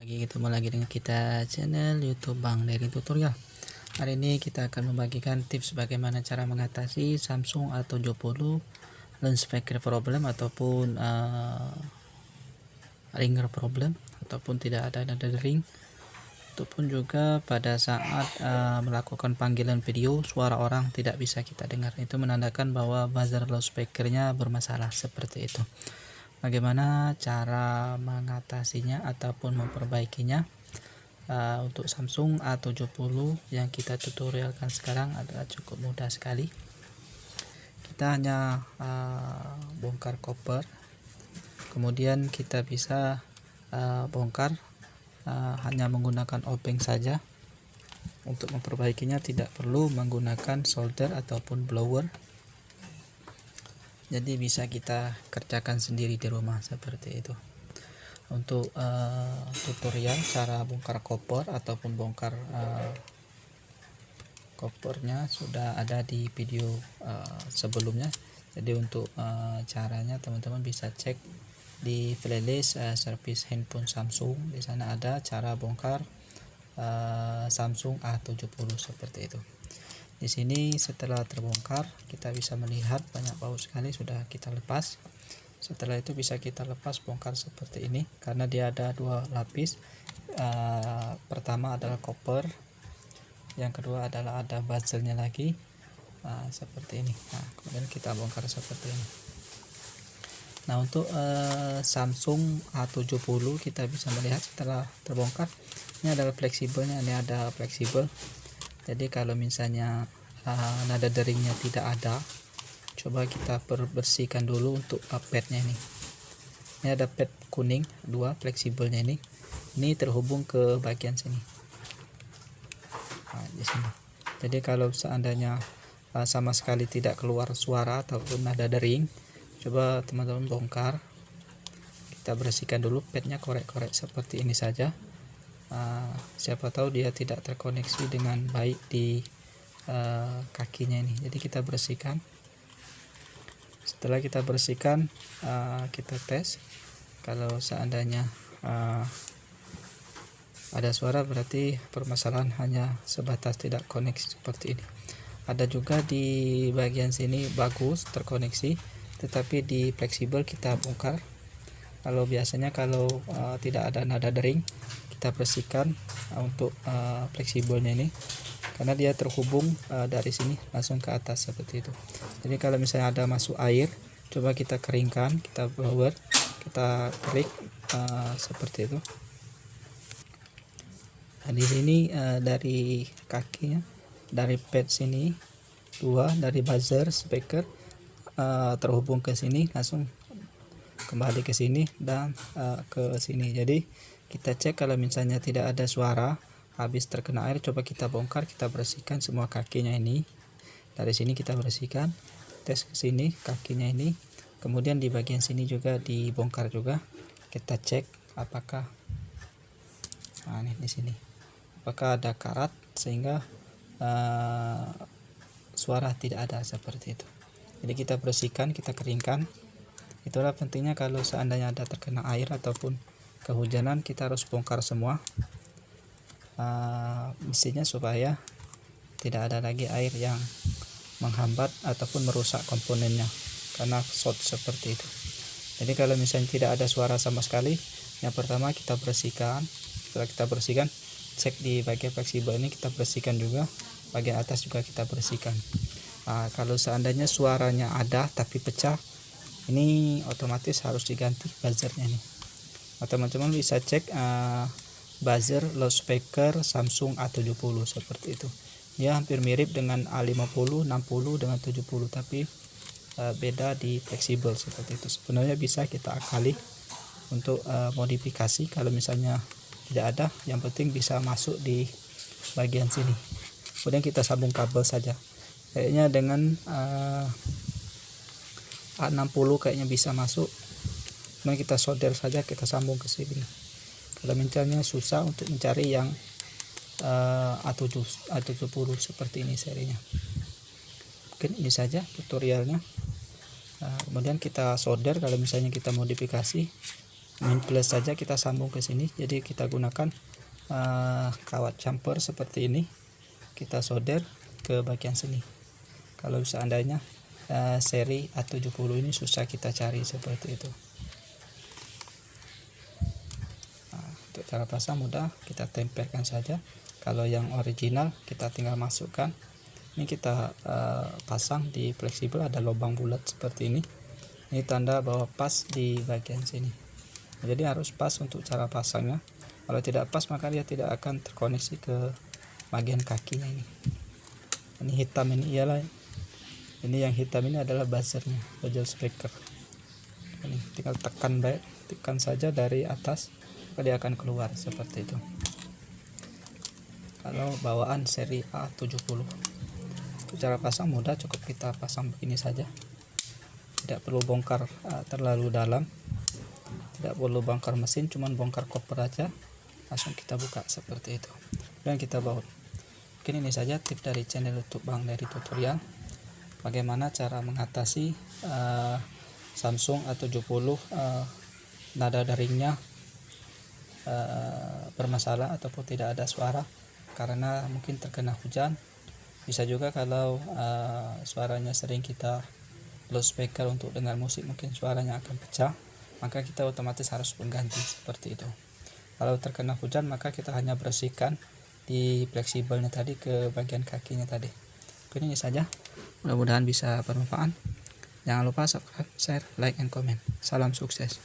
Ketemu lagi dengan kita channel YouTube Bang Dery Tutorial. Hari ini kita akan membagikan tips bagaimana cara mengatasi Samsung A70 loudspeaker problem ataupun ringer problem, ataupun tidak ada nada ring, ataupun juga pada saat melakukan panggilan video suara orang tidak bisa kita dengar. Itu menandakan bahwa buzzer loudspeakernya bermasalah seperti itu. Bagaimana cara mengatasinya ataupun memperbaikinya untuk Samsung A70 yang kita tutorialkan sekarang adalah cukup mudah sekali. Kita hanya bongkar koper, kemudian kita bisa bongkar hanya menggunakan obeng saja. Untuk memperbaikinya tidak perlu menggunakan solder ataupun blower, jadi bisa kita kerjakan sendiri di rumah seperti itu. Untuk tutorial cara bongkar koper ataupun bongkar kopernya sudah ada di video sebelumnya. Jadi untuk caranya teman-teman bisa cek di playlist service handphone Samsung. Di sana ada cara bongkar Samsung A70 seperti itu. Di sini setelah terbongkar kita bisa melihat banyak baut sekali sudah kita lepas. Setelah itu bisa kita lepas bongkar seperti ini karena dia ada dua lapis. Pertama adalah koper, yang kedua adalah ada bezelnya lagi seperti ini. Nah, kemudian kita bongkar seperti ini. Nah, untuk Samsung A70 kita bisa melihat setelah terbongkar ini adalah fleksibelnya, ini ada fleksibel. Jadi kalau misalnya nada deringnya tidak ada, coba kita bersihkan dulu untuk padnya ini. Ini ada pad kuning dua fleksibelnya ini terhubung ke bagian sini. Nah, di sini. Jadi kalau seandainya sama sekali tidak keluar suara ataupun nada dering, coba teman-teman bongkar. Kita bersihkan dulu padnya, korek-korek seperti ini saja. Siapa tahu dia tidak terkoneksi dengan baik di kakinya ini, jadi kita bersihkan. Setelah kita bersihkan kita tes. Kalau seandainya ada suara berarti permasalahan hanya sebatas tidak koneksi seperti ini. Ada juga di bagian sini bagus terkoneksi, tetapi di fleksibel kita bongkar. Kalau biasanya kalau tidak ada nada dering, kita bersihkan untuk fleksibelnya ini karena dia terhubung dari sini langsung ke atas seperti itu. Jadi kalau misalnya ada masuk air, coba kita keringkan, kita blower, kita klik seperti itu. Nah, di sini dari kakinya, dari pad sini dua, dari buzzer speaker terhubung ke sini, langsung kembali ke sini dan ke sini. Jadi kita cek kalau misalnya tidak ada suara habis terkena air, coba kita bongkar, kita bersihkan semua kakinya ini. Dari sini kita bersihkan, tes ke sini kakinya ini, kemudian di bagian sini juga dibongkar juga. Kita cek apakah ini di sini apakah ada karat sehingga suara tidak ada seperti itu. Jadi kita bersihkan, kita keringkan. Itulah pentingnya kalau seandainya ada terkena air ataupun kehujanan, kita harus bongkar semua mesinnya supaya tidak ada lagi air yang menghambat ataupun merusak komponennya karena short seperti itu. Jadi kalau misalnya tidak ada suara sama sekali, yang pertama kita bersihkan. Setelah kita bersihkan, cek di bagian fleksibel ini, kita bersihkan juga, bagian atas juga kita bersihkan. Kalau seandainya suaranya ada tapi pecah, ini otomatis harus diganti buzzernya nih. Teman-teman bisa cek buzzer loudspeaker Samsung A70 seperti itu. Dia hampir mirip dengan A50, 60 dengan 70, tapi beda di fleksibel seperti itu. Sebenarnya bisa kita akali untuk modifikasi. Kalau misalnya tidak ada, yang penting bisa masuk di bagian sini. Kemudian kita sambung kabel saja. Kayaknya dengan A60 kayaknya bisa masuk. Kemudian kita solder saja, kita sambung ke sini. Kalau misalnya susah untuk mencari yang A70 seperti ini serinya. Mungkin ini saja tutorialnya. Kemudian kita solder kalau misalnya kita modifikasi. main plus saja kita sambung ke sini. Jadi kita gunakan kawat jumper seperti ini, kita solder ke bagian sini. Kalau seandainya seri A70 ini susah kita cari seperti itu. Untuk cara pasang mudah, kita tempelkan saja. Kalau yang original kita tinggal masukkan. Ini kita pasang di fleksibel, ada lubang bulat seperti ini. Ini tanda bahwa pas di bagian sini. Jadi harus pas untuk cara pasangnya. Kalau tidak pas maka dia tidak akan terkoneksi ke bagian kakinya ini. Ini hitam ini ialah, ini yang hitam ini adalah buzzernya, buzzer speaker. Ini tinggal tekan baik, tekan saja dari atas, maka dia akan keluar seperti itu. Kalau bawaan seri A70, cara pasang mudah, cukup kita pasang begini saja. Tidak perlu bongkar terlalu dalam, tidak perlu bongkar mesin, cuman bongkar koper aja, langsung kita buka seperti itu dan kita baut. Mungkin ini saja tips dari channel YouTube Bang Dari Tutorial, bagaimana cara mengatasi Samsung A70 nada daringnya bermasalah ataupun tidak ada suara karena mungkin terkena hujan. Bisa juga kalau suaranya sering kita loudspeaker untuk dengar musik, mungkin suaranya akan pecah, maka kita otomatis harus mengganti seperti itu. Kalau terkena hujan maka kita hanya bersihkan di fleksibelnya tadi ke bagian kakinya tadi. Oke, ini saja, mudah-mudahan bisa bermanfaat. Jangan lupa subscribe, share, like, and comment. Salam sukses.